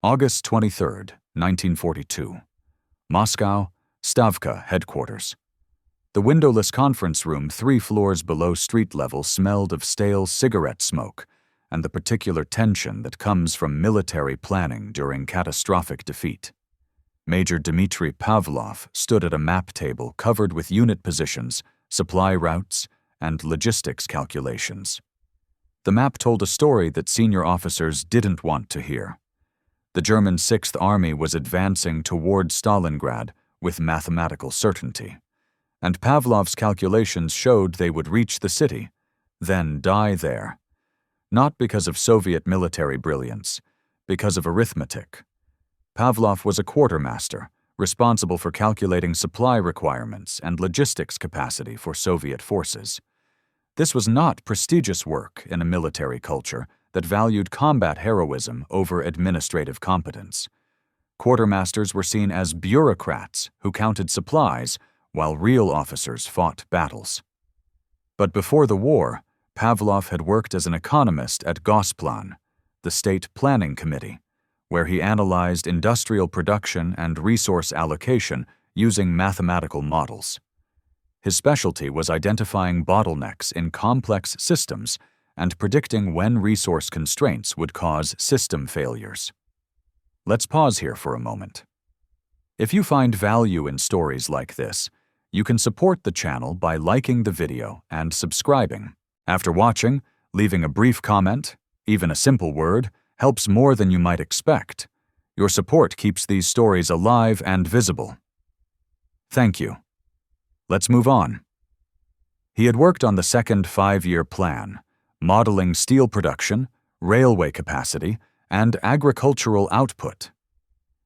August 23, 1942. Moscow, Stavka headquarters. The windowless conference room 3 floors below street level smelled of stale cigarette smoke and the particular tension that comes from military planning during catastrophic defeat. Major Dmitry Pavlov stood at a map table covered with unit positions, supply routes, and logistics calculations. The map told a story that senior officers didn't want to hear. The German 6th Army was advancing toward Stalingrad with mathematical certainty, and Pavlov's calculations showed they would reach the city, then die there. Not because of Soviet military brilliance, because of arithmetic. Pavlov was a quartermaster, responsible for calculating supply requirements and logistics capacity for Soviet forces. This was not prestigious work in a military culture that valued combat heroism over administrative competence. Quartermasters were seen as bureaucrats who counted supplies while real officers fought battles. But before the war, Pavlov had worked as an economist at Gosplan, the state planning committee, where he analyzed industrial production and resource allocation using mathematical models. His specialty was identifying bottlenecks in complex systems and predicting when resource constraints would cause system failures. Let's pause here for a moment. If you find value in stories like this, you can support the channel by liking the video and subscribing. After watching, leaving a brief comment, even a simple word, helps more than you might expect. Your support keeps these stories alive and visible. Thank you. Let's move on. He had worked on the second 5-year plan, modeling steel production, railway capacity, and agricultural output.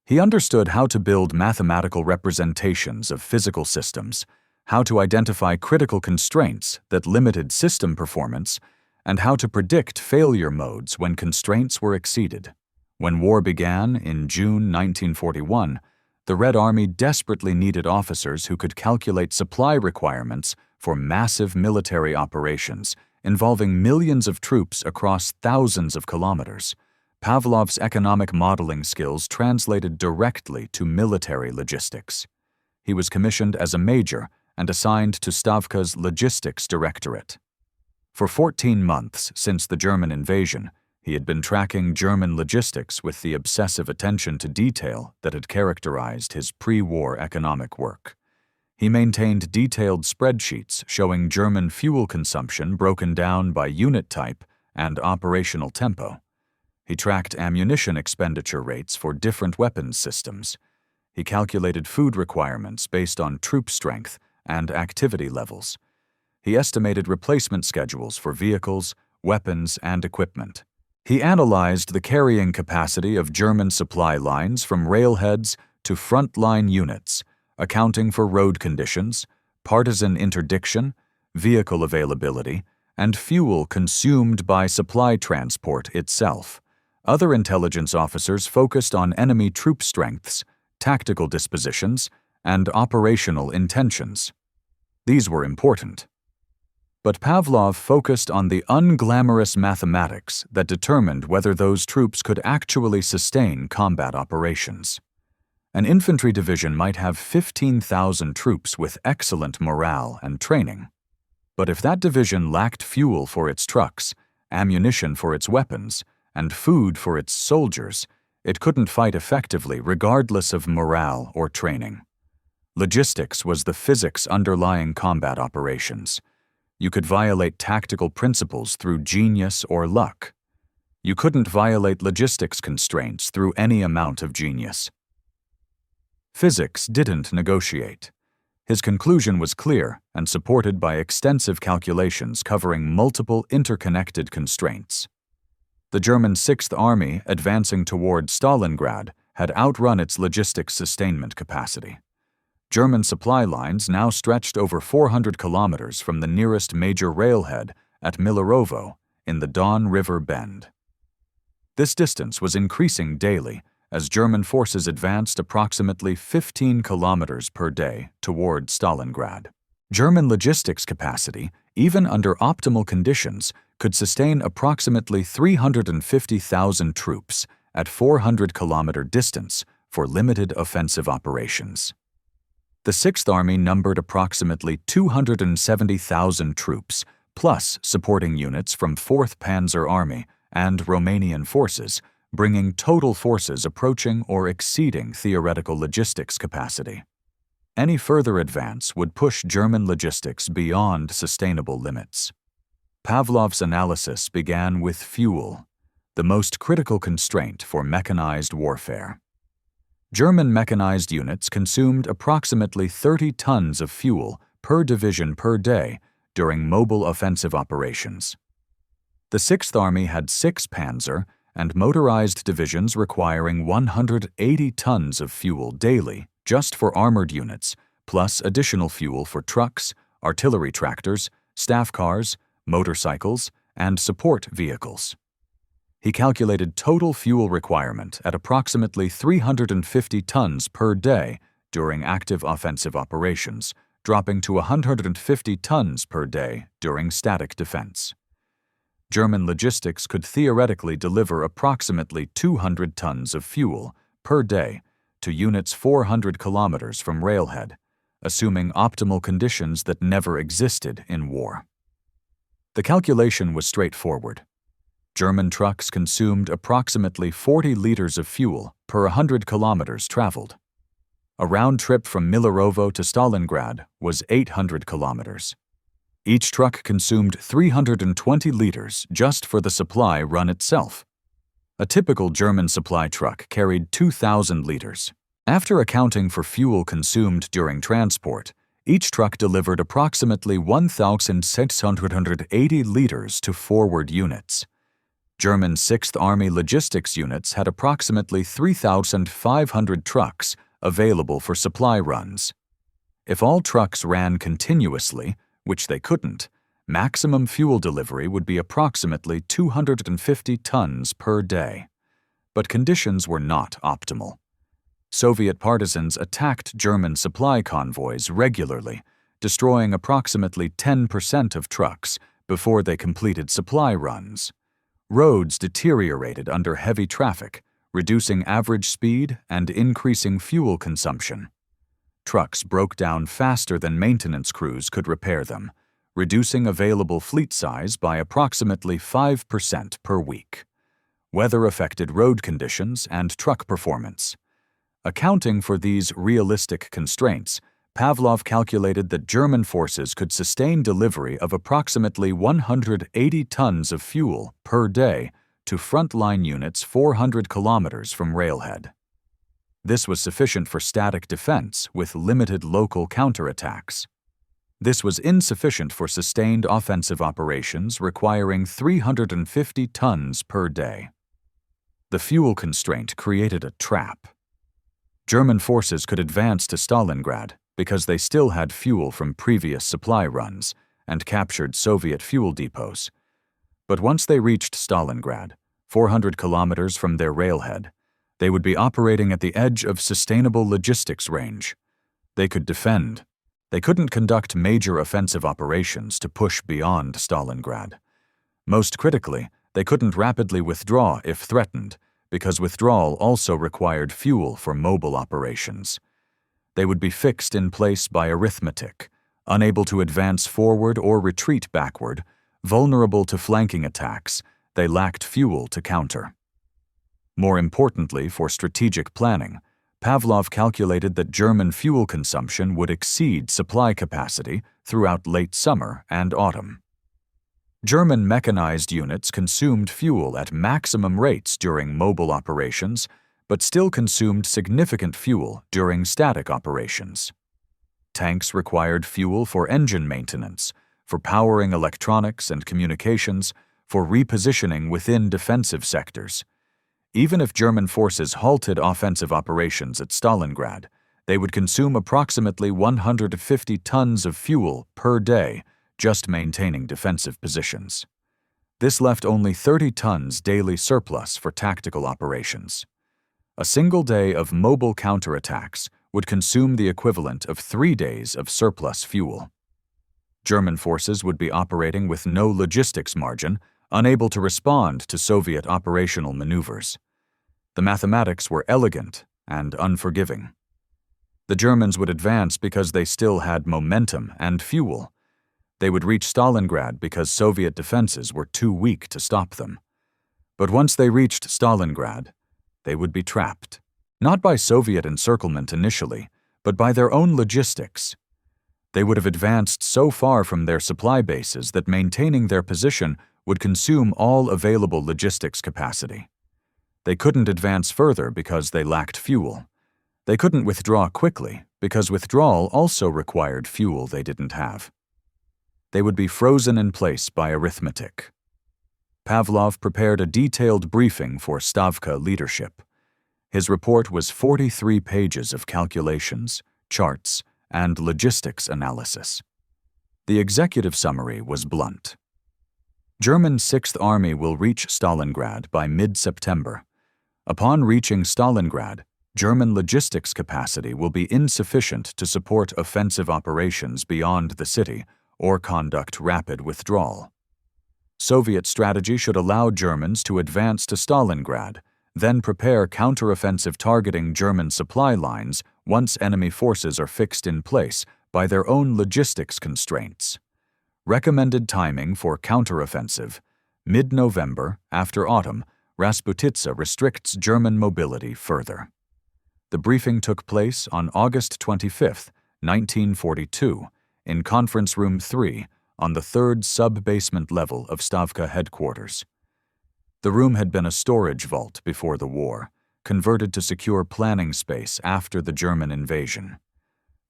He understood how to build mathematical representations of physical systems, how to identify critical constraints that limited system performance, and how to predict failure modes when constraints were exceeded. When war began in June 1941, the Red Army desperately needed officers who could calculate supply requirements for massive military operations involving millions of troops across thousands of kilometers. Pavlov's economic modeling skills translated directly to military logistics. He was commissioned as a major and assigned to Stavka's logistics directorate. For 14 months since the German invasion, he had been tracking German logistics with the obsessive attention to detail that had characterized his pre-war economic work. He maintained detailed spreadsheets showing German fuel consumption broken down by unit type and operational tempo. He tracked ammunition expenditure rates for different weapons systems. He calculated food requirements based on troop strength and activity levels. He estimated replacement schedules for vehicles, weapons, and equipment. He analyzed the carrying capacity of German supply lines from railheads to frontline units, accounting for road conditions, partisan interdiction, vehicle availability, and fuel consumed by supply transport itself. Other intelligence officers focused on enemy troop strengths, tactical dispositions, and operational intentions. These were important. But Pavlov focused on the unglamorous mathematics that determined whether those troops could actually sustain combat operations. An infantry division might have 15,000 troops with excellent morale and training. But if that division lacked fuel for its trucks, ammunition for its weapons, and food for its soldiers, it couldn't fight effectively regardless of morale or training. Logistics was the physics underlying combat operations. You could violate tactical principles through genius or luck. You couldn't violate logistics constraints through any amount of genius. Physics didn't negotiate. His conclusion was clear and supported by extensive calculations covering multiple interconnected constraints. The German 6th Army, advancing toward Stalingrad, had outrun its logistics sustainment capacity. German supply lines now stretched over 400 kilometers from the nearest major railhead at Milerovo in the Don River Bend. This distance was increasing daily as German forces advanced approximately 15 kilometers per day toward Stalingrad. German logistics capacity, even under optimal conditions, could sustain approximately 350,000 troops at 400-kilometer distance for limited offensive operations. The Sixth Army numbered approximately 270,000 troops, plus supporting units from 4th Panzer Army and Romanian forces, bringing total forces approaching or exceeding theoretical logistics capacity. Any further advance would push German logistics beyond sustainable limits. Pavlov's analysis began with fuel, the most critical constraint for mechanized warfare. German mechanized units consumed approximately 30 tons of fuel per division per day during mobile offensive operations. The Sixth Army had 6 Panzer and motorized divisions requiring 180 tons of fuel daily just for armored units, plus additional fuel for trucks, artillery tractors, staff cars, motorcycles, and support vehicles. He calculated total fuel requirement at approximately 350 tons per day during active offensive operations, dropping to 150 tons per day during static defense. German logistics could theoretically deliver approximately 200 tons of fuel per day to units 400 kilometers from railhead, assuming optimal conditions that never existed in war. The calculation was straightforward. German trucks consumed approximately 40 liters of fuel per 100 kilometers traveled. A round trip from Milerovo to Stalingrad was 800 kilometers. Each truck consumed 320 liters just for the supply run itself. A typical German supply truck carried 2,000 liters. After accounting for fuel consumed during transport, each truck delivered approximately 1,680 liters to forward units. German Sixth Army logistics units had approximately 3,500 trucks available for supply runs. If all trucks ran continuously, which they couldn't, maximum fuel delivery would be approximately 250 tons per day. But conditions were not optimal. Soviet partisans attacked German supply convoys regularly, destroying approximately 10% of trucks before they completed supply runs. Roads deteriorated under heavy traffic, reducing average speed and increasing fuel consumption. Trucks broke down faster than maintenance crews could repair them, reducing available fleet size by approximately 5% per week. Weather affected road conditions and truck performance. Accounting for these realistic constraints, Pavlov calculated that German forces could sustain delivery of approximately 180 tons of fuel per day to frontline units 400 kilometers from railhead. This was sufficient for static defense with limited local counterattacks. This was insufficient for sustained offensive operations requiring 350 tons per day. The fuel constraint created a trap. German forces could advance to Stalingrad because they still had fuel from previous supply runs and captured Soviet fuel depots. But once they reached Stalingrad, 400 kilometers from their railhead, they would be operating at the edge of sustainable logistics range. They could defend. They couldn't conduct major offensive operations to push beyond Stalingrad. Most critically, they couldn't rapidly withdraw if threatened, because withdrawal also required fuel for mobile operations. They would be fixed in place by arithmetic, unable to advance forward or retreat backward, vulnerable to flanking attacks. They lacked fuel to counter. More importantly, for strategic planning, Pavlov calculated that German fuel consumption would exceed supply capacity throughout late summer and autumn. German mechanized units consumed fuel at maximum rates during mobile operations, but still consumed significant fuel during static operations. Tanks required fuel for engine maintenance, for powering electronics and communications, for repositioning within defensive sectors. Even if German forces halted offensive operations at Stalingrad, they would consume approximately 150 tons of fuel per day, just maintaining defensive positions. This left only 30 tons daily surplus for tactical operations. A single day of mobile counterattacks would consume the equivalent of 3 days of surplus fuel. German forces would be operating with no logistics margin, unable to respond to Soviet operational maneuvers. The mathematics were elegant and unforgiving. The Germans would advance because they still had momentum and fuel. They would reach Stalingrad because Soviet defenses were too weak to stop them. But once they reached Stalingrad, they would be trapped, not by Soviet encirclement initially, but by their own logistics. They would have advanced so far from their supply bases that maintaining their position would consume all available logistics capacity. They couldn't advance further because they lacked fuel. They couldn't withdraw quickly because withdrawal also required fuel they didn't have. They would be frozen in place by arithmetic. Pavlov prepared a detailed briefing for Stavka leadership. His report was 43 pages of calculations, charts, and logistics analysis. The executive summary was blunt. German Sixth Army will reach Stalingrad by mid-September. Upon reaching Stalingrad, German logistics capacity will be insufficient to support offensive operations beyond the city or conduct rapid withdrawal. Soviet strategy should allow Germans to advance to Stalingrad, then prepare counteroffensive targeting German supply lines once enemy forces are fixed in place by their own logistics constraints. Recommended timing for counteroffensive: mid-November, after autumn. Rasputitsa restricts German mobility further. The briefing took place on August 25, 1942, in Conference Room 3 on the third sub-basement level of Stavka headquarters. The room had been a storage vault before the war, converted to secure planning space after the German invasion.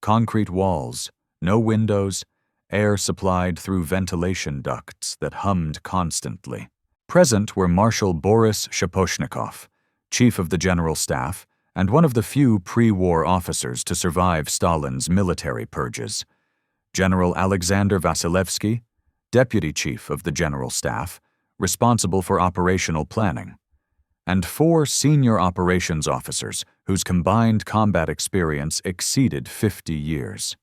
Concrete walls, no windows, air supplied through ventilation ducts that hummed constantly. Present were Marshal Boris Shaposhnikov, chief of the General Staff, and one of the few pre-war officers to survive Stalin's military purges. General Alexander Vasilevsky, deputy chief of the General Staff, responsible for operational planning, and 4 senior operations officers whose combined combat experience exceeded 50 years.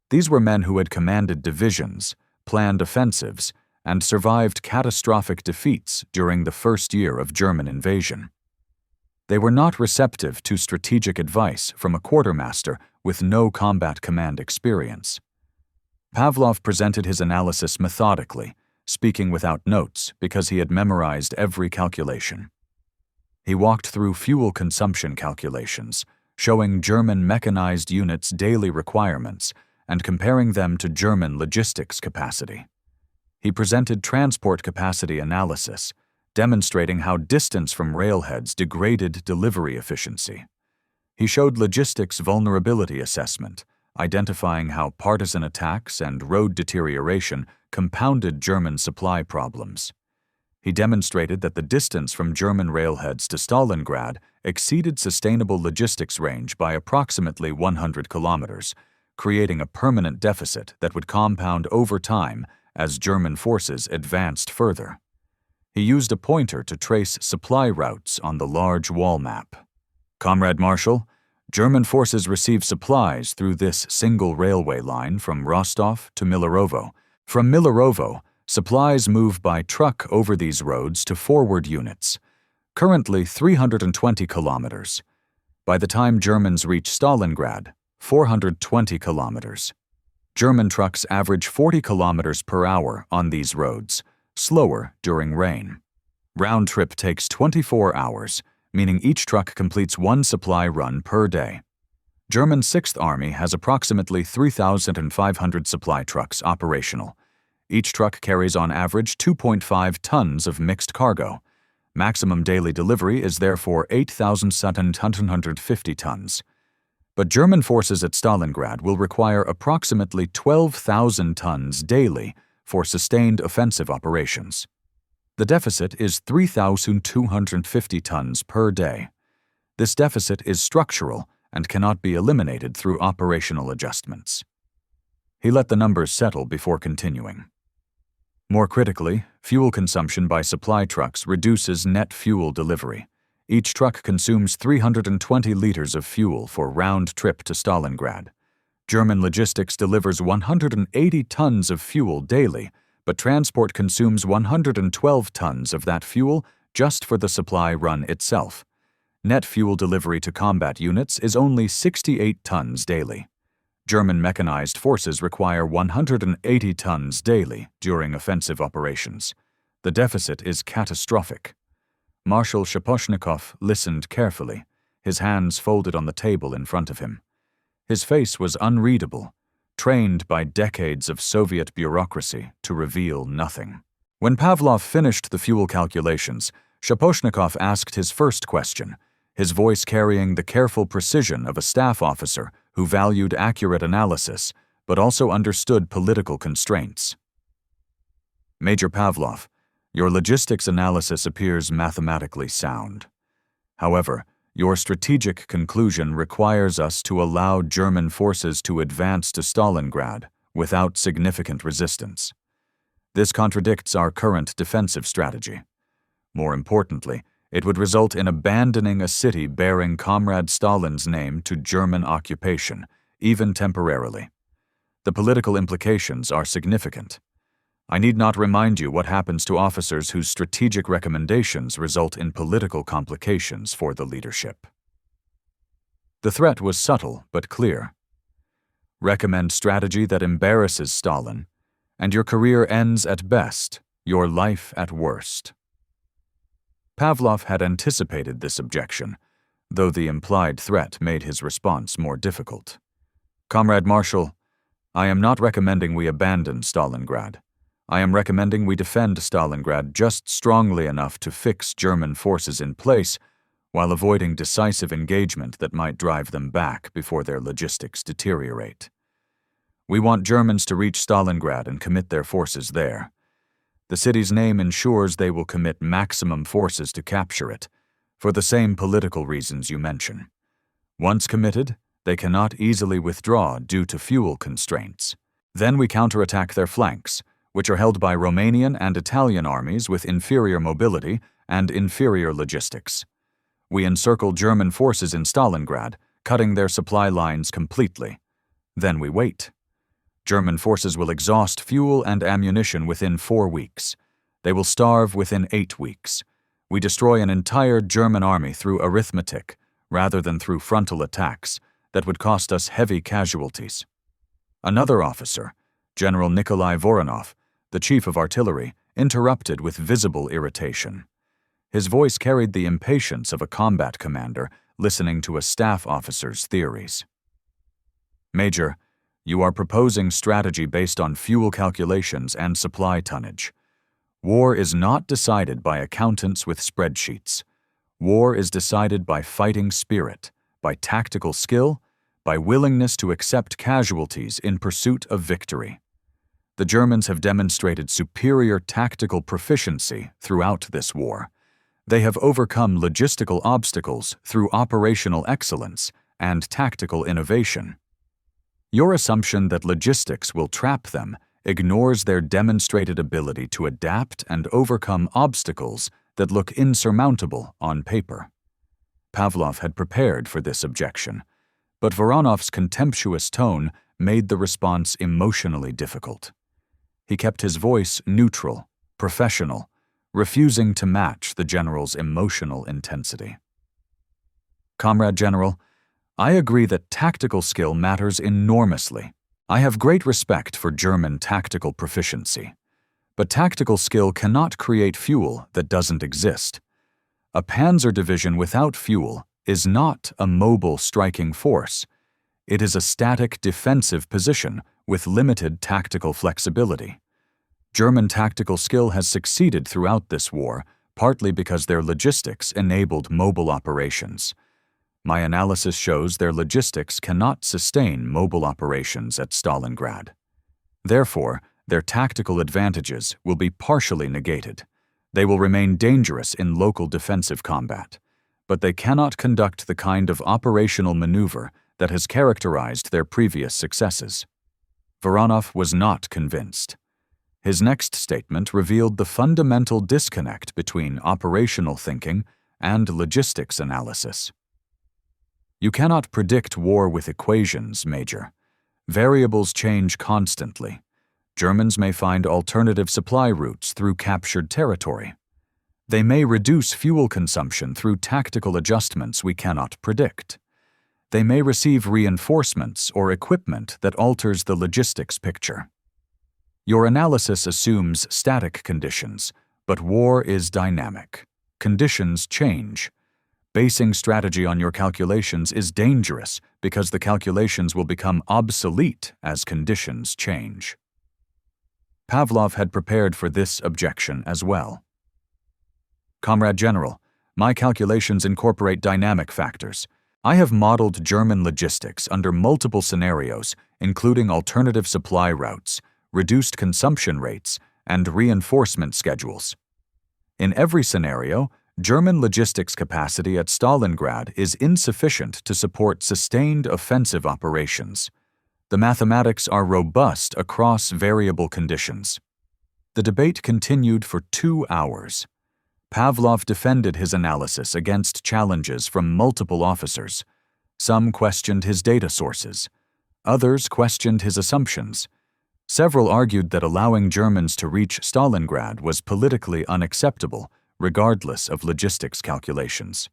These were men who had commanded divisions, planned offensives, and survived catastrophic defeats during the first year of German invasion. They were not receptive to strategic advice from a quartermaster with no combat command experience. Pavlov presented his analysis methodically, speaking without notes because he had memorized every calculation. He walked through fuel consumption calculations, showing German mechanized units' daily requirements and comparing them to German logistics capacity. He presented transport capacity analysis, demonstrating how distance from railheads degraded delivery efficiency. He showed logistics vulnerability assessment, identifying how partisan attacks and road deterioration compounded German supply problems. He demonstrated that the distance from German railheads to Stalingrad exceeded sustainable logistics range by approximately 100 kilometers, creating a permanent deficit that would compound over time as German forces advanced further. He used a pointer to trace supply routes on the large wall map. Comrade Marshal, German forces receive supplies through this single railway line from Rostov to Milarovo. From Milarovo, supplies move by truck over these roads to forward units, currently 320 kilometers. By the time Germans reach Stalingrad, 420 kilometers. German trucks average 40 kilometers per hour on these roads, slower during rain. Round trip takes 24 hours, meaning each truck completes 1 supply run per day. German Sixth Army has approximately 3,500 supply trucks operational. Each truck carries on average 2.5 tons of mixed cargo. Maximum daily delivery is therefore 8,750 tons. But German forces at Stalingrad will require approximately 12,000 tons daily for sustained offensive operations. The deficit is 3,250 tons per day. This deficit is structural and cannot be eliminated through operational adjustments. He let the numbers settle before continuing. More critically, fuel consumption by supply trucks reduces net fuel delivery. Each truck consumes 320 liters of fuel for round trip to Stalingrad. German logistics delivers 180 tons of fuel daily, but transport consumes 112 tons of that fuel just for the supply run itself. Net fuel delivery to combat units is only 68 tons daily. German mechanized forces require 180 tons daily during offensive operations. The deficit is catastrophic. Marshal Shaposhnikov listened carefully, his hands folded on the table in front of him. His face was unreadable, trained by decades of Soviet bureaucracy to reveal nothing. When Pavlov finished the fuel calculations, Shaposhnikov asked his first question, his voice carrying the careful precision of a staff officer who valued accurate analysis but also understood political constraints. Major Pavlov, your logistics analysis appears mathematically sound. However, your strategic conclusion requires us to allow German forces to advance to Stalingrad without significant resistance. This contradicts our current defensive strategy. More importantly, it would result in abandoning a city bearing Comrade Stalin's name to German occupation, even temporarily. The political implications are significant. I need not remind you what happens to officers whose strategic recommendations result in political complications for the leadership. The threat was subtle but clear. Recommend strategy that embarrasses Stalin, and your career ends at best, your life at worst. Pavlov had anticipated this objection, though the implied threat made his response more difficult. Comrade Marshal, I am not recommending we abandon Stalingrad. I am recommending we defend Stalingrad just strongly enough to fix German forces in place while avoiding decisive engagement that might drive them back before their logistics deteriorate. We want Germans to reach Stalingrad and commit their forces there. The city's name ensures they will commit maximum forces to capture it, for the same political reasons you mention. Once committed, they cannot easily withdraw due to fuel constraints. Then we counterattack their flanks, which are held by Romanian and Italian armies with inferior mobility and inferior logistics. We encircle German forces in Stalingrad, cutting their supply lines completely. Then we wait. German forces will exhaust fuel and ammunition within 4 weeks. They will starve within 8 weeks. We destroy an entire German army through arithmetic, rather than through frontal attacks, that would cost us heavy casualties. Another officer, General Nikolai Voronov, the chief of artillery, interrupted with visible irritation. His voice carried the impatience of a combat commander listening to a staff officer's theories. Major, you are proposing strategy based on fuel calculations and supply tonnage. War is not decided by accountants with spreadsheets. War is decided by fighting spirit, by tactical skill, by willingness to accept casualties in pursuit of victory. The Germans have demonstrated superior tactical proficiency throughout this war. They have overcome logistical obstacles through operational excellence and tactical innovation. Your assumption that logistics will trap them ignores their demonstrated ability to adapt and overcome obstacles that look insurmountable on paper. Pavlov had prepared for this objection, but Voronov's contemptuous tone made the response emotionally difficult. He kept his voice neutral, professional, refusing to match the general's emotional intensity. Comrade General, I agree that tactical skill matters enormously. I have great respect for German tactical proficiency. But tactical skill cannot create fuel that doesn't exist. A panzer division without fuel is not a mobile striking force. It is a static defensive position with limited tactical flexibility. German tactical skill has succeeded throughout this war, partly because their logistics enabled mobile operations. My analysis shows their logistics cannot sustain mobile operations at Stalingrad. Therefore, their tactical advantages will be partially negated. They will remain dangerous in local defensive combat, but they cannot conduct the kind of operational maneuver that has characterized their previous successes. Voronov was not convinced. His next statement revealed the fundamental disconnect between operational thinking and logistics analysis. You cannot predict war with equations, Major. Variables change constantly. Germans may find alternative supply routes through captured territory. They may reduce fuel consumption through tactical adjustments we cannot predict. They may receive reinforcements or equipment that alters the logistics picture. Your analysis assumes static conditions, but war is dynamic. Conditions change. Basing strategy on your calculations is dangerous because the calculations will become obsolete as conditions change. Pavlov had prepared for this objection as well. Comrade General, my calculations incorporate dynamic factors. I have modeled German logistics under multiple scenarios, including alternative supply routes, reduced consumption rates, and reinforcement schedules. In every scenario, German logistics capacity at Stalingrad is insufficient to support sustained offensive operations. The mathematics are robust across variable conditions. The debate continued for 2 hours. Pavlov defended his analysis against challenges from multiple officers. Some questioned his data sources. Others questioned his assumptions. Several argued that allowing Germans to reach Stalingrad was politically unacceptable, regardless of logistics calculations.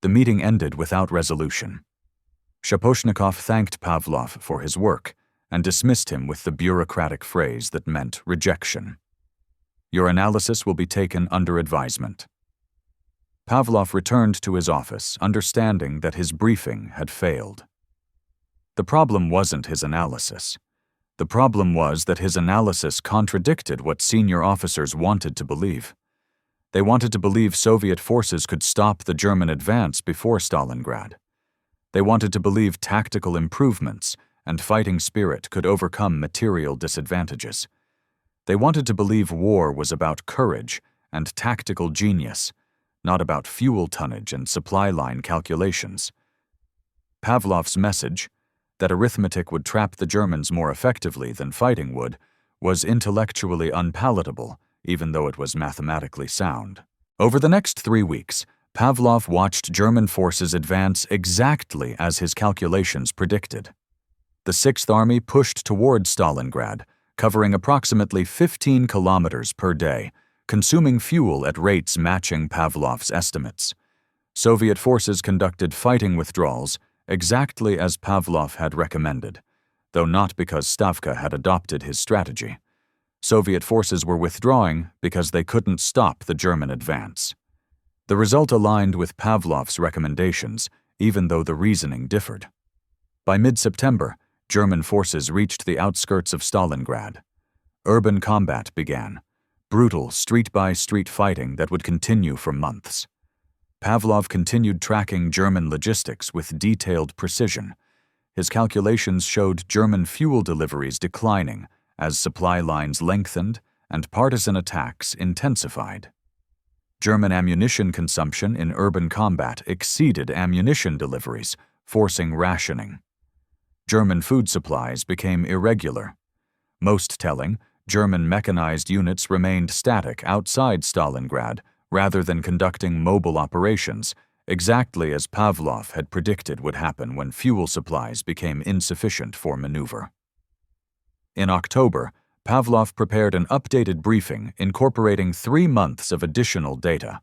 The meeting ended without resolution. Shaposhnikov thanked Pavlov for his work and dismissed him with the bureaucratic phrase that meant rejection. Your analysis will be taken under advisement. Pavlov returned to his office, understanding that his briefing had failed. The problem wasn't his analysis. The problem was that his analysis contradicted what senior officers wanted to believe. They wanted to believe Soviet forces could stop the German advance before Stalingrad. They wanted to believe tactical improvements and fighting spirit could overcome material disadvantages. They wanted to believe war was about courage and tactical genius, not about fuel tonnage and supply line calculations. Pavlov's message, that arithmetic would trap the Germans more effectively than fighting would, was intellectually unpalatable, even though it was mathematically sound. Over the next 3 weeks, Pavlov watched German forces advance exactly as his calculations predicted. The Sixth Army pushed toward Stalingrad, covering approximately 15 kilometers per day, consuming fuel at rates matching Pavlov's estimates. Soviet forces conducted fighting withdrawals exactly as Pavlov had recommended, though not because Stavka had adopted his strategy. Soviet forces were withdrawing because they couldn't stop the German advance. The result aligned with Pavlov's recommendations, even though the reasoning differed. By mid-September, German forces reached the outskirts of Stalingrad. Urban combat began, brutal street-by-street fighting that would continue for months. Pavlov continued tracking German logistics with detailed precision. His calculations showed German fuel deliveries declining as supply lines lengthened and partisan attacks intensified. German ammunition consumption in urban combat exceeded ammunition deliveries, forcing rationing. German food supplies became irregular. Most telling, German mechanized units remained static outside Stalingrad rather than conducting mobile operations, exactly as Pavlov had predicted would happen when fuel supplies became insufficient for maneuver. In October, Pavlov prepared an updated briefing incorporating 3 months of additional data.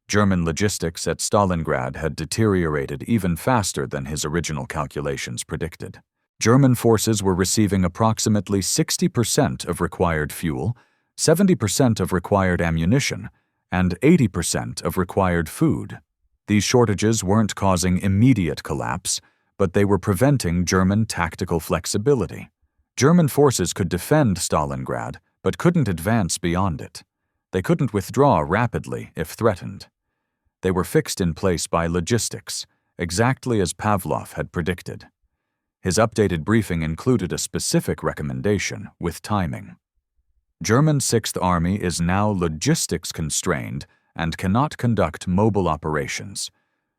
German logistics at Stalingrad had deteriorated even faster than his original calculations predicted. German forces were receiving approximately 60% of required fuel, 70% of required ammunition, and 80% of required food. These shortages weren't causing immediate collapse, but they were preventing German tactical flexibility. German forces could defend Stalingrad, but couldn't advance beyond it. They couldn't withdraw rapidly if threatened. They were fixed in place by logistics, exactly as Pavlov had predicted. His updated briefing included a specific recommendation with timing. German Sixth Army is now logistics constrained and cannot conduct mobile operations.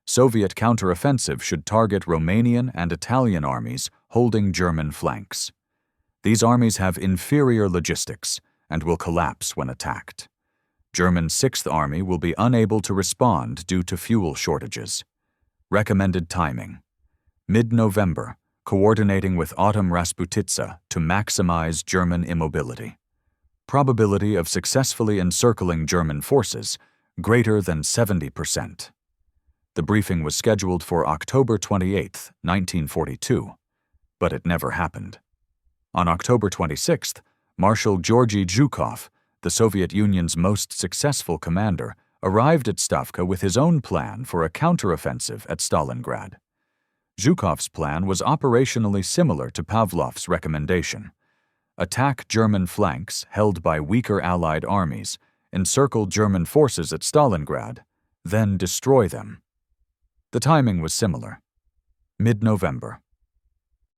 Soviet counteroffensive should target Romanian and Italian armies holding German flanks. These armies have inferior logistics and will collapse when attacked. German Sixth Army will be unable to respond due to fuel shortages. Recommended timing: mid-November, coordinating with Autumn Rasputitsa to maximize German immobility. Probability of successfully encircling German forces greater than 70%. The briefing was scheduled for October 28, 1942, but it never happened. On October 26, Marshal Georgy Zhukov, the Soviet Union's most successful commander, arrived at Stavka with his own plan for a counteroffensive at Stalingrad. Zhukov's plan was operationally similar to Pavlov's recommendation: attack German flanks held by weaker Allied armies, encircle German forces at Stalingrad, then destroy them. The timing was similar: mid-November.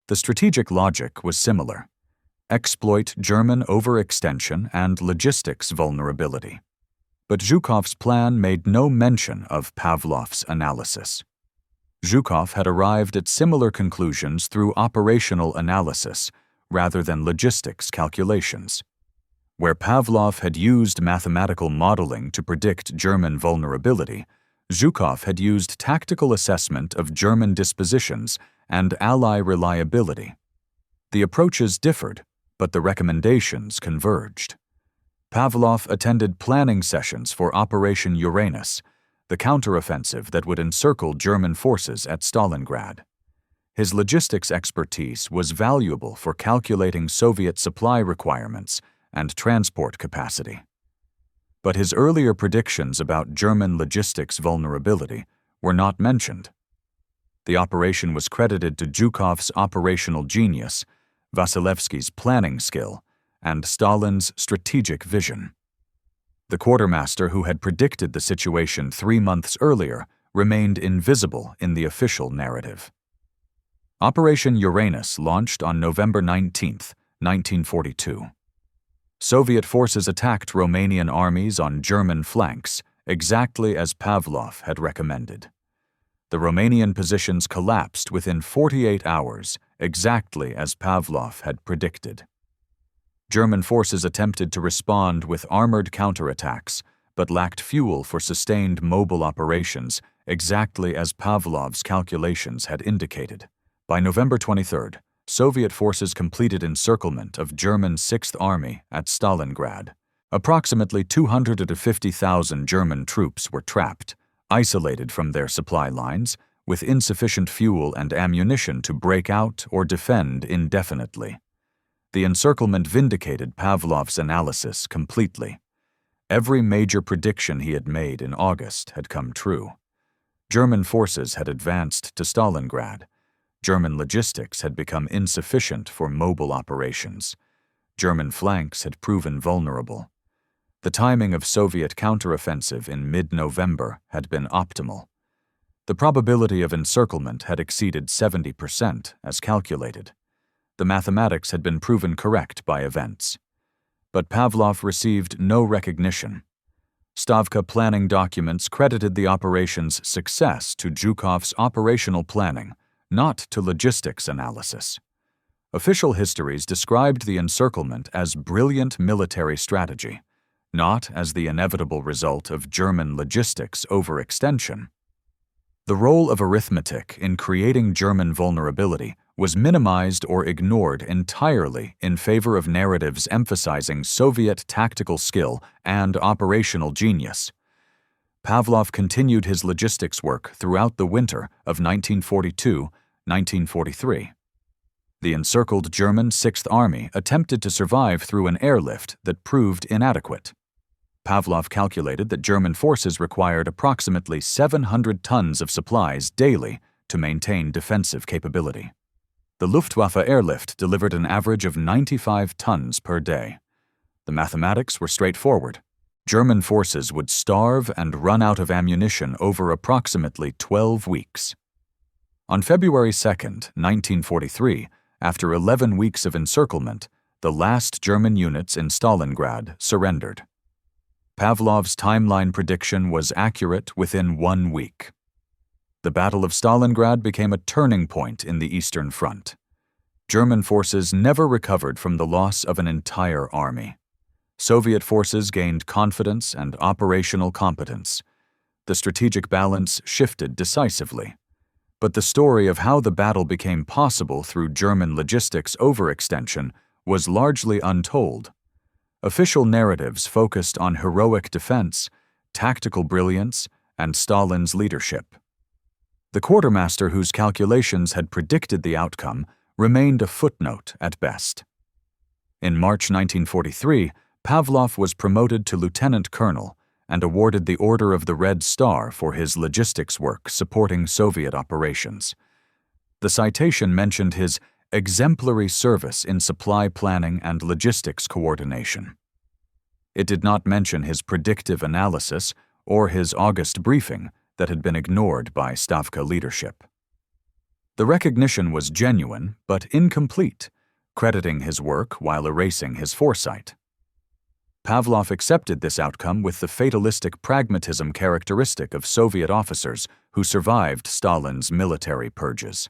The strategic logic was similar: exploit German overextension and logistics vulnerability. But Zhukov's plan made no mention of Pavlov's analysis. Zhukov had arrived at similar conclusions through operational analysis rather than logistics calculations. Where Pavlov had used mathematical modeling to predict German vulnerability, Zhukov had used tactical assessment of German dispositions and ally reliability. The approaches differed, but the recommendations converged. Pavlov attended planning sessions for Operation Uranus, the counteroffensive that would encircle German forces at Stalingrad. His logistics expertise was valuable for calculating Soviet supply requirements and transport capacity. But his earlier predictions about German logistics vulnerability were not mentioned. The operation was credited to Zhukov's operational genius, Vasilevsky's planning skill, and Stalin's strategic vision. The quartermaster who had predicted the situation 3 months earlier remained invisible in the official narrative. Operation Uranus launched on November 19, 1942. Soviet forces attacked Romanian armies on German flanks, exactly as Pavlov had recommended. The Romanian positions collapsed within 48 hours, exactly as Pavlov had predicted. German forces attempted to respond with armored counterattacks, but lacked fuel for sustained mobile operations, exactly as Pavlov's calculations had indicated. By November 23, Soviet forces completed encirclement of German Sixth Army at Stalingrad. Approximately 250,000 German troops were trapped, isolated from their supply lines, with insufficient fuel and ammunition to break out or defend indefinitely. The encirclement vindicated Pavlov's analysis completely. Every major prediction he had made in August had come true. German forces had advanced to Stalingrad. German logistics had become insufficient for mobile operations. German flanks had proven vulnerable. The timing of Soviet counteroffensive in mid-November had been optimal. The probability of encirclement had exceeded 70% as calculated. The mathematics had been proven correct by events. But Pavlov received no recognition. Stavka planning documents credited the operation's success to Zhukov's operational planning, not to logistics analysis. Official histories described the encirclement as brilliant military strategy, not as the inevitable result of German logistics overextension. The role of arithmetic in creating German vulnerability was minimized or ignored entirely in favor of narratives emphasizing Soviet tactical skill and operational genius. Pavlov continued his logistics work throughout the winter of 1942-1943. The encircled German Sixth Army attempted to survive through an airlift that proved inadequate. Pavlov calculated that German forces required approximately 700 tons of supplies daily to maintain defensive capability. The Luftwaffe airlift delivered an average of 95 tons per day. The mathematics were straightforward. German forces would starve and run out of ammunition over approximately 12 weeks. On February 2, 1943, after 11 weeks of encirclement, the last German units in Stalingrad surrendered. Pavlov's timeline prediction was accurate within 1 week. The Battle of Stalingrad became a turning point in the Eastern Front. German forces never recovered from the loss of an entire army. Soviet forces gained confidence and operational competence. The strategic balance shifted decisively. But the story of how the battle became possible through German logistics overextension was largely untold. Official narratives focused on heroic defense, tactical brilliance, and Stalin's leadership. The quartermaster whose calculations had predicted the outcome remained a footnote at best. In March 1943, Pavlov was promoted to lieutenant colonel and awarded the Order of the Red Star for his logistics work supporting Soviet operations. The citation mentioned his exemplary service in supply planning and logistics coordination. It did not mention his predictive analysis or his August briefing that had been ignored by Stavka leadership. The recognition was genuine but incomplete, crediting his work while erasing his foresight. Pavlov accepted this outcome with the fatalistic pragmatism characteristic of Soviet officers who survived Stalin's military purges.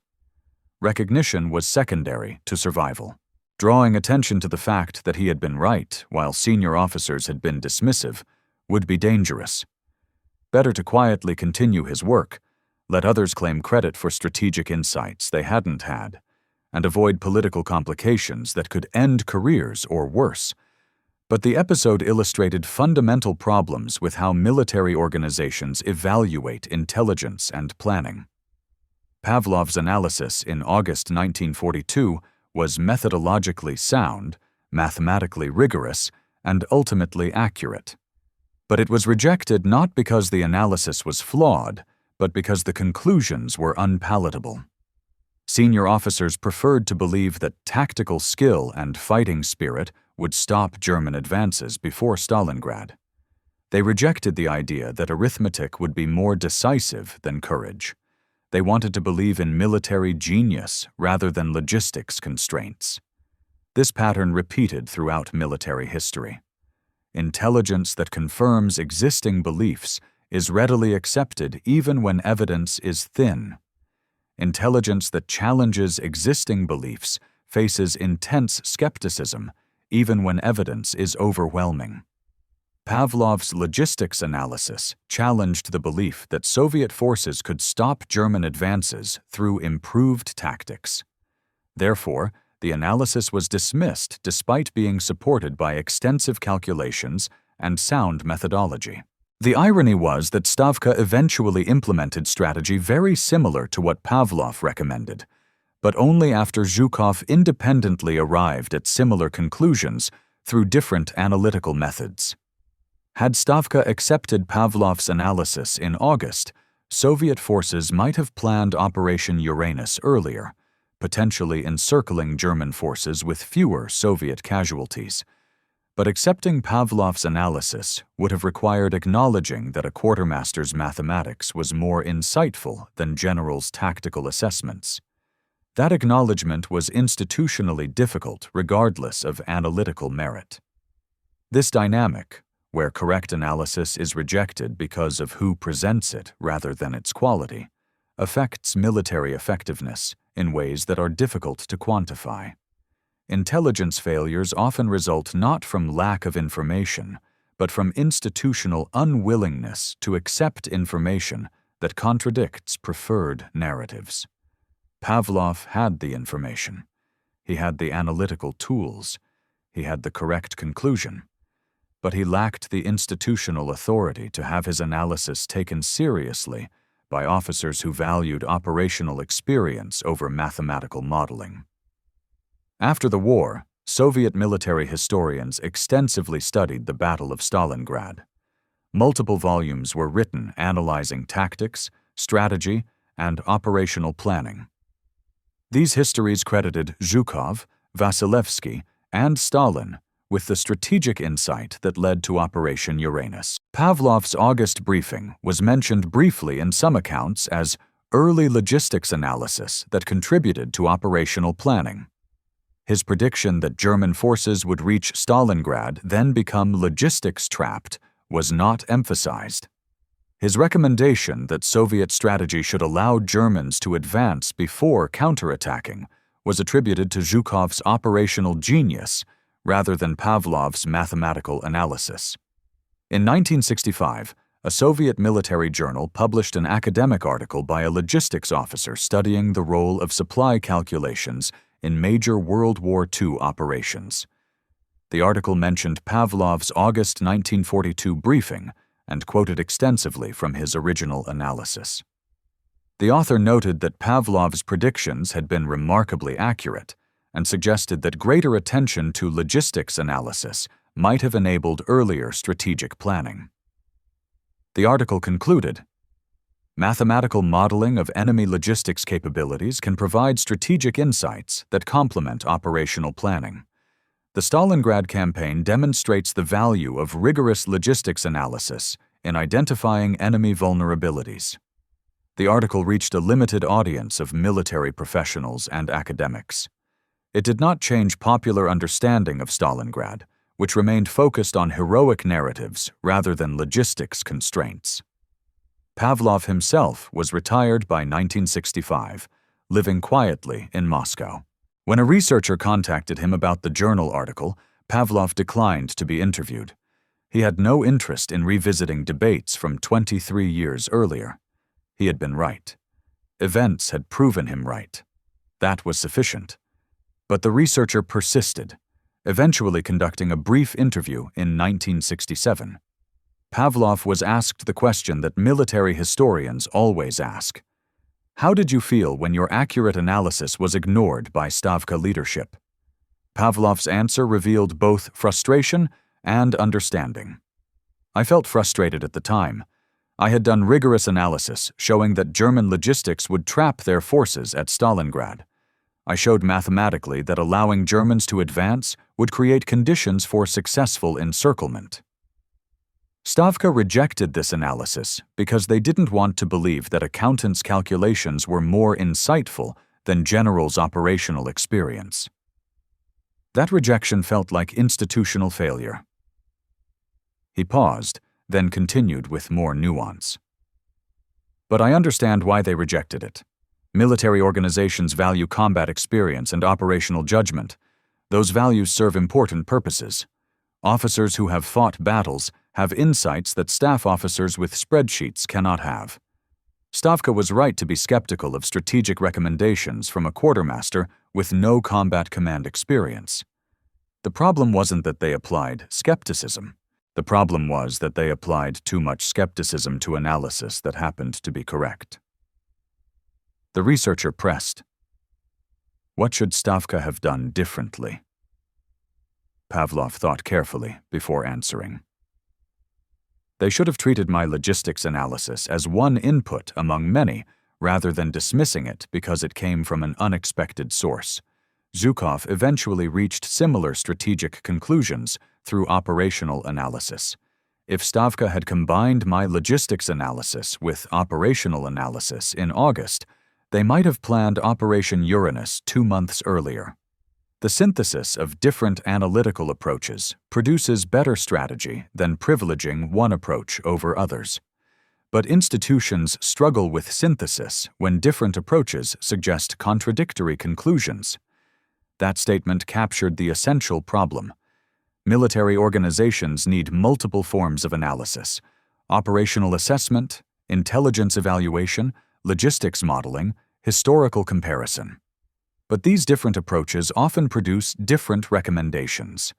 Recognition was secondary to survival. Drawing attention to the fact that he had been right while senior officers had been dismissive would be dangerous. Better to quietly continue his work, let others claim credit for strategic insights they hadn't had, and avoid political complications that could end careers or worse. But the episode illustrated fundamental problems with how military organizations evaluate intelligence and planning. Pavlov's analysis in August 1942 was methodologically sound, mathematically rigorous, and ultimately accurate. But it was rejected not because the analysis was flawed, but because the conclusions were unpalatable. Senior officers preferred to believe that tactical skill and fighting spirit would stop German advances before Stalingrad. They rejected the idea that arithmetic would be more decisive than courage. They wanted to believe in military genius rather than logistics constraints. This pattern repeated throughout military history. Intelligence that confirms existing beliefs is readily accepted even when evidence is thin. Intelligence that challenges existing beliefs faces intense skepticism even when evidence is overwhelming. Pavlov's logistics analysis challenged the belief that Soviet forces could stop German advances through improved tactics. Therefore, the analysis was dismissed despite being supported by extensive calculations and sound methodology. The irony was that Stavka eventually implemented strategy very similar to what Pavlov recommended, but only after Zhukov independently arrived at similar conclusions through different analytical methods. Had Stavka accepted Pavlov's analysis in August, Soviet forces might have planned Operation Uranus earlier, potentially encircling German forces with fewer Soviet casualties. But accepting Pavlov's analysis would have required acknowledging that a quartermaster's mathematics was more insightful than generals' tactical assessments. That acknowledgement was institutionally difficult regardless of analytical merit. This dynamic, where correct analysis is rejected because of who presents it rather than its quality, affects military effectiveness in ways that are difficult to quantify. Intelligence failures often result not from lack of information, but from institutional unwillingness to accept information that contradicts preferred narratives. Pavlov had the information. He had the analytical tools. He had the correct conclusion. But he lacked the institutional authority to have his analysis taken seriously by officers who valued operational experience over mathematical modeling. After the war, Soviet military historians extensively studied the Battle of Stalingrad. Multiple volumes were written analyzing tactics, strategy, and operational planning. These histories credited Zhukov, Vasilevsky, and Stalin with the strategic insight that led to Operation Uranus. Pavlov's August briefing was mentioned briefly in some accounts as early logistics analysis that contributed to operational planning. His prediction that German forces would reach Stalingrad, then become logistics-trapped, was not emphasized. His recommendation that Soviet strategy should allow Germans to advance before counterattacking was attributed to Zhukov's operational genius rather than Pavlov's mathematical analysis. In 1965, a Soviet military journal published an academic article by a logistics officer studying the role of supply calculations in major World War II operations. The article mentioned Pavlov's August 1942 briefing and quoted extensively from his original analysis. The author noted that Pavlov's predictions had been remarkably accurate and suggested that greater attention to logistics analysis might have enabled earlier strategic planning. The article concluded, "Mathematical modeling of enemy logistics capabilities can provide strategic insights that complement operational planning. The Stalingrad campaign demonstrates the value of rigorous logistics analysis in identifying enemy vulnerabilities." The article reached a limited audience of military professionals and academics. It did not change popular understanding of Stalingrad, which remained focused on heroic narratives rather than logistics constraints. Pavlov himself was retired by 1965, living quietly in Moscow. When a researcher contacted him about the journal article, Pavlov declined to be interviewed. He had no interest in revisiting debates from 23 years earlier. He had been right. Events had proven him right. That was sufficient. But the researcher persisted, eventually conducting a brief interview in 1967. Pavlov was asked the question that military historians always ask: "How did you feel when your accurate analysis was ignored by Stavka leadership?" Pavlov's answer revealed both frustration and understanding. "I felt frustrated at the time. I had done rigorous analysis showing that German logistics would trap their forces at Stalingrad. I showed mathematically that allowing Germans to advance would create conditions for successful encirclement." Stavka rejected this analysis because they didn't want to believe that accountants' calculations were more insightful than generals' operational experience. That rejection felt like institutional failure. He paused, then continued with more nuance. "But I understand why they rejected it. Military organizations value combat experience and operational judgment. Those values serve important purposes. Officers who have fought battles have insights that staff officers with spreadsheets cannot have." Stavka was right to be skeptical of strategic recommendations from a quartermaster with no combat command experience. The problem wasn't that they applied skepticism. The problem was that they applied too much skepticism to analysis that happened to be correct. The researcher pressed, "What should Stavka have done differently?" Pavlov thought carefully before answering. "They should have treated my logistics analysis as one input among many, rather than dismissing it because it came from an unexpected source. Zhukov eventually reached similar strategic conclusions through operational analysis. If Stavka had combined my logistics analysis with operational analysis in August, they might have planned Operation Uranus 2 months earlier. The synthesis of different analytical approaches produces better strategy than privileging one approach over others. But institutions struggle with synthesis when different approaches suggest contradictory conclusions." That statement captured the essential problem. Military organizations need multiple forms of analysis: operational assessment, intelligence evaluation, logistics modeling, historical comparison. But these different approaches often produce different recommendations.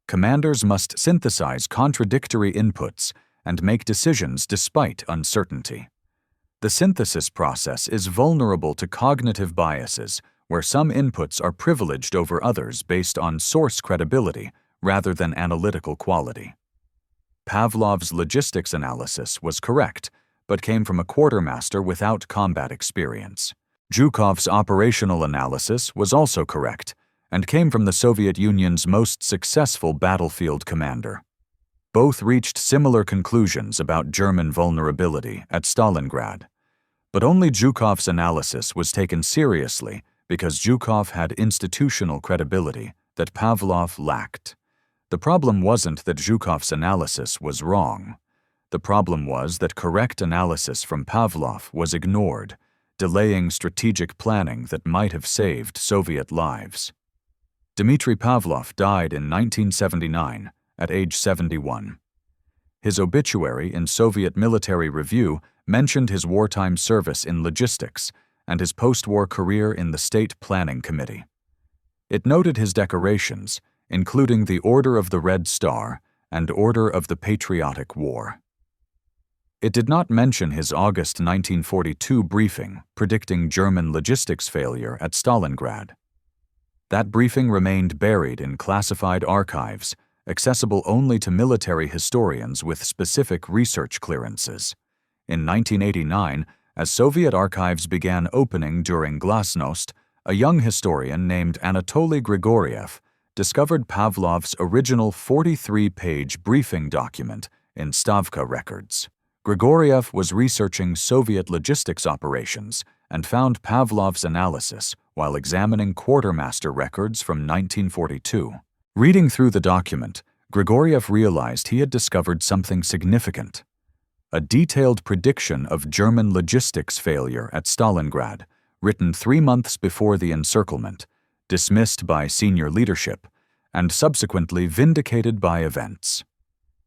Commanders must synthesize contradictory inputs and make decisions despite uncertainty. The synthesis process is vulnerable to cognitive biases, where some inputs are privileged over others based on source credibility rather than analytical quality. Pavlov's logistics analysis was correct, but came from a quartermaster without combat experience. Zhukov's operational analysis was also correct, and came from the Soviet Union's most successful battlefield commander. Both reached similar conclusions about German vulnerability at Stalingrad. But only Zhukov's analysis was taken seriously because Zhukov had institutional credibility that Pavlov lacked. The problem wasn't that Zhukov's analysis was wrong. The problem was that correct analysis from Pavlov was ignored, delaying strategic planning that might have saved Soviet lives. Dmitry Pavlov died in 1979 at age 71. His obituary in Soviet Military Review mentioned his wartime service in logistics and his post-war career in the State Planning Committee. It noted his decorations, including the Order of the Red Star and Order of the Patriotic War. It did not mention his August 1942 briefing predicting German logistics failure at Stalingrad. That briefing remained buried in classified archives, accessible only to military historians with specific research clearances. In 1989, as Soviet archives began opening during Glasnost, a young historian named Anatoly Grigoriev discovered Pavlov's original 43-page briefing document in Stavka records. Grigoriev was researching Soviet logistics operations and found Pavlov's analysis while examining quartermaster records from 1942. Reading through the document, Grigoriev realized he had discovered something significant: a detailed prediction of German logistics failure at Stalingrad, written 3 months before the encirclement, dismissed by senior leadership, and subsequently vindicated by events.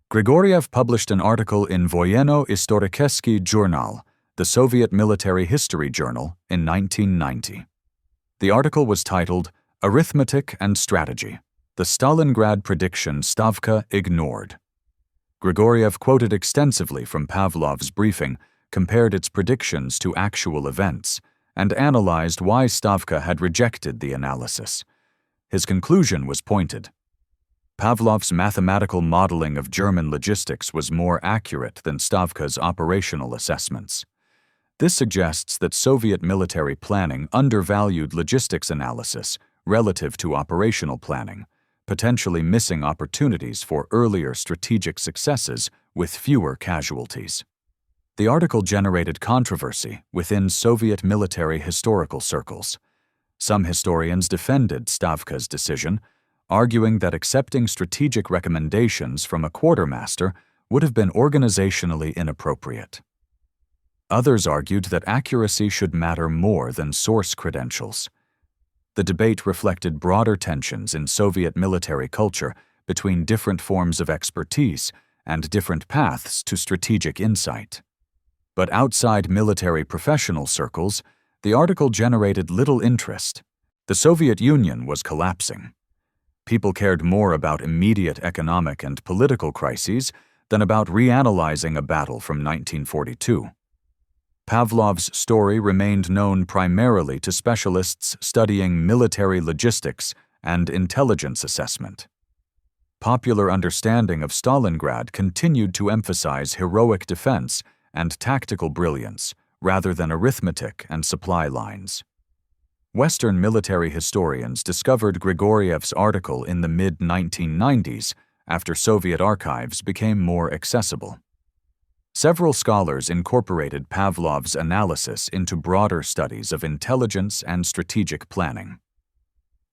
Grigoriev published an article in Voyenno-Historicheski Journal, the Soviet military history journal, in 1990. The article was titled "Arithmetic and Strategy: The Stalingrad Prediction Stavka Ignored." Grigoriev quoted extensively from Pavlov's briefing, compared its predictions to actual events, and analyzed why Stavka had rejected the analysis. His conclusion was pointed. Pavlov's mathematical modeling of German logistics was more accurate than Stavka's operational assessments. This suggests that Soviet military planning undervalued logistics analysis relative to operational planning, potentially missing opportunities for earlier strategic successes with fewer casualties. The article generated controversy within Soviet military historical circles. Some historians defended Stavka's decision, arguing that accepting strategic recommendations from a quartermaster would have been organizationally inappropriate. Others argued that accuracy should matter more than source credentials. The debate reflected broader tensions in Soviet military culture between different forms of expertise and different paths to strategic insight. But outside military professional circles, the article generated little interest. The Soviet Union was collapsing. People cared more about immediate economic and political crises than about reanalyzing a battle from 1942. Pavlov's story remained known primarily to specialists studying military logistics and intelligence assessment. Popular understanding of Stalingrad continued to emphasize heroic defense and tactical brilliance rather than arithmetic and supply lines. Western military historians discovered Grigoriev's article in the mid-1990s after Soviet archives became more accessible. Several scholars incorporated Pavlov's analysis into broader studies of intelligence and strategic planning.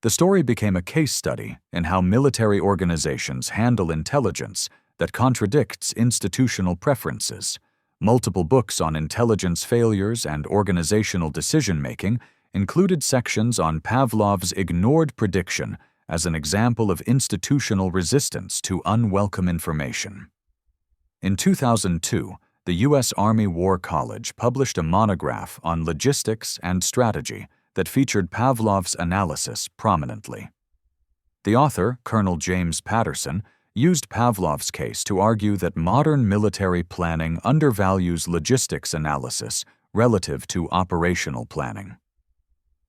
The story became a case study in how military organizations handle intelligence that contradicts institutional preferences. Multiple books on intelligence failures and organizational decision-making included sections on Pavlov's ignored prediction as an example of institutional resistance to unwelcome information. In 2002, the U.S. Army War College published a monograph on logistics and strategy that featured Pavlov's analysis prominently. The author, Colonel James Patterson, used Pavlov's case to argue that modern military planning undervalues logistics analysis relative to operational planning.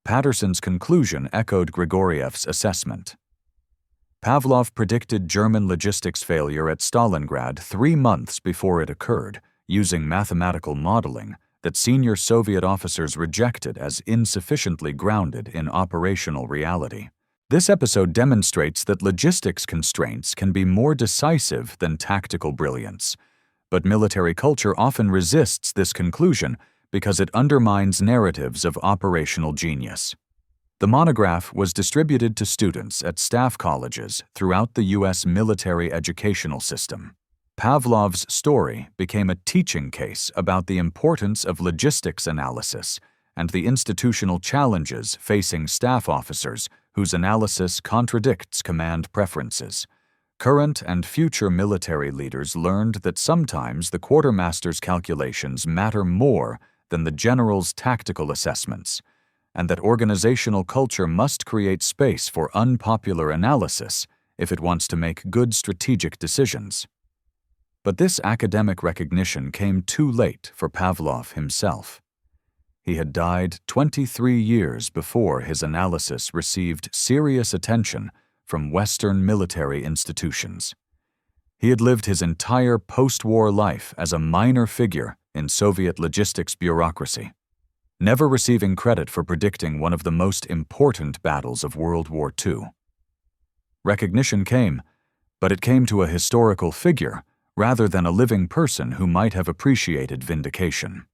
Patterson's conclusion echoed Grigoriev's assessment. Pavlov predicted German logistics failure at Stalingrad 3 months before it occurred, using mathematical modeling that senior Soviet officers rejected as insufficiently grounded in operational reality. This episode demonstrates that logistics constraints can be more decisive than tactical brilliance, but military culture often resists this conclusion because it undermines narratives of operational genius. The monograph was distributed to students at staff colleges throughout the U.S. military educational system. Pavlov's story became a teaching case about the importance of logistics analysis and the institutional challenges facing staff officers whose analysis contradicts command preferences. Current and future military leaders learned that sometimes the quartermaster's calculations matter more than the general's tactical assessments, and that organizational culture must create space for unpopular analysis if it wants to make good strategic decisions. But this academic recognition came too late for Pavlov himself. He had died 23 years before his analysis received serious attention from Western military institutions. He had lived his entire post-war life as a minor figure in Soviet logistics bureaucracy, never receiving credit for predicting one of the most important battles of World War II. Recognition came, but it came to a historical figure rather than a living person who might have appreciated vindication.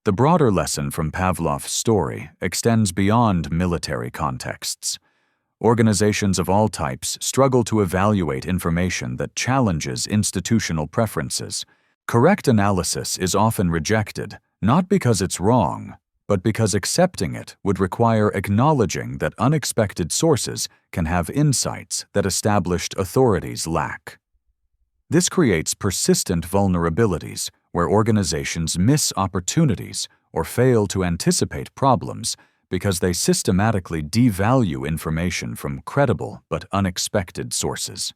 The broader lesson from Pavlov's story extends beyond military contexts. Organizations of all types struggle to evaluate information that challenges institutional preferences. Correct analysis is often rejected, not because it's wrong, but because accepting it would require acknowledging that unexpected sources can have insights that established authorities lack. This creates persistent vulnerabilities where organizations miss opportunities or fail to anticipate problems because they systematically devalue information from credible but unexpected sources.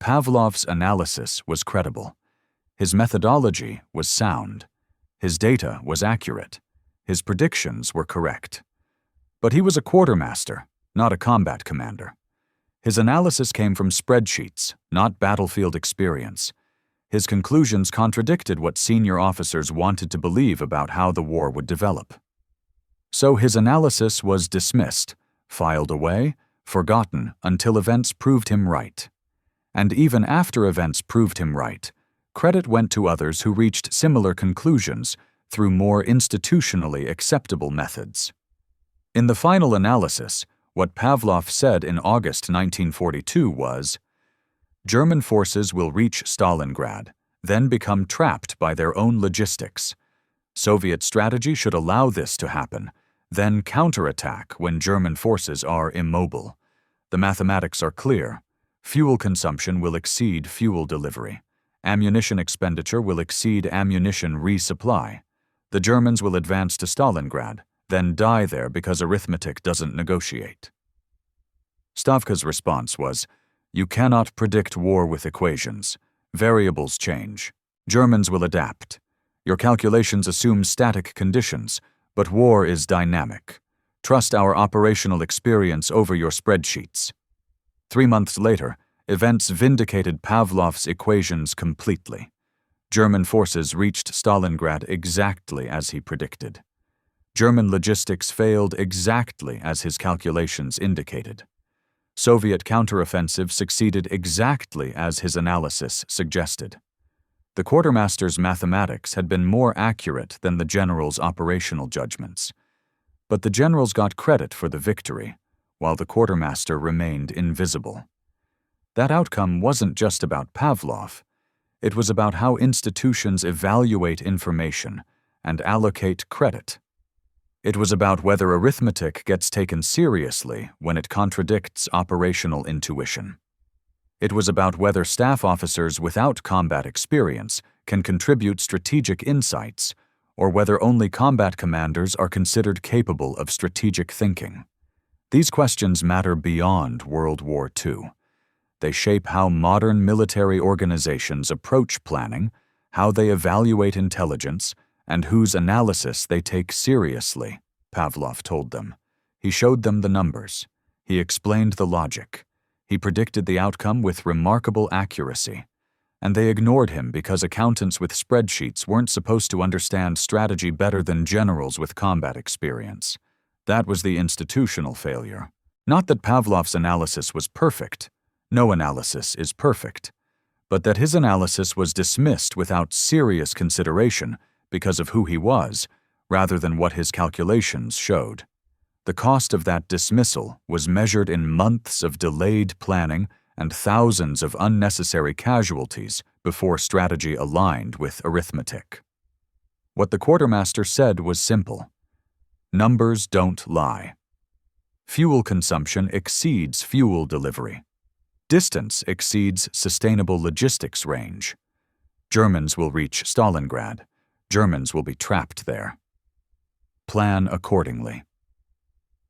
Pavlov's analysis was credible. His methodology was sound. His data was accurate. His predictions were correct. But he was a quartermaster, not a combat commander. His analysis came from spreadsheets, not battlefield experience. His conclusions contradicted what senior officers wanted to believe about how the war would develop. So his analysis was dismissed, filed away, forgotten until events proved him right. And even after events proved him right, credit went to others who reached similar conclusions through more institutionally acceptable methods. In the final analysis, what Pavlov said in August 1942 was, "German forces will reach Stalingrad, then become trapped by their own logistics. Soviet strategy should allow this to happen, then counterattack when German forces are immobile. The mathematics are clear. Fuel consumption will exceed fuel delivery. Ammunition expenditure will exceed ammunition resupply. The Germans will advance to Stalingrad, then die there because arithmetic doesn't negotiate." Stavka's response was, "You cannot predict war with equations. Variables change. Germans will adapt. Your calculations assume static conditions, but war is dynamic. Trust our operational experience over your spreadsheets." 3 months later, events vindicated Pavlov's equations completely. German forces reached Stalingrad exactly as he predicted. German logistics failed exactly as his calculations indicated. Soviet counteroffensive succeeded exactly as his analysis suggested. The quartermaster's mathematics had been more accurate than the general's operational judgments. But the generals got credit for the victory, while the quartermaster remained invisible. That outcome wasn't just about Pavlov. It was about how institutions evaluate information and allocate credit. It was about whether arithmetic gets taken seriously when it contradicts operational intuition. It was about whether staff officers without combat experience can contribute strategic insights, or whether only combat commanders are considered capable of strategic thinking. These questions matter beyond World War II. They shape how modern military organizations approach planning, how they evaluate intelligence, and whose analysis they take seriously, Pavlov told them. He showed them the numbers. He explained the logic. He predicted the outcome with remarkable accuracy. And they ignored him because accountants with spreadsheets weren't supposed to understand strategy better than generals with combat experience. That was the institutional failure. Not that Pavlov's analysis was perfect. No analysis is perfect. But that his analysis was dismissed without serious consideration because of who he was, rather than what his calculations showed. The cost of that dismissal was measured in months of delayed planning and thousands of unnecessary casualties before strategy aligned with arithmetic. What the quartermaster said was simple. Numbers don't lie. Fuel consumption exceeds fuel delivery. Distance exceeds sustainable logistics range. Germans will reach Stalingrad. Germans will be trapped there. Plan accordingly.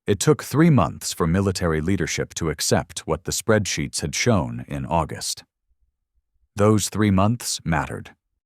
It took 3 months for military leadership to accept what the spreadsheets had shown in August. Those 3 months mattered.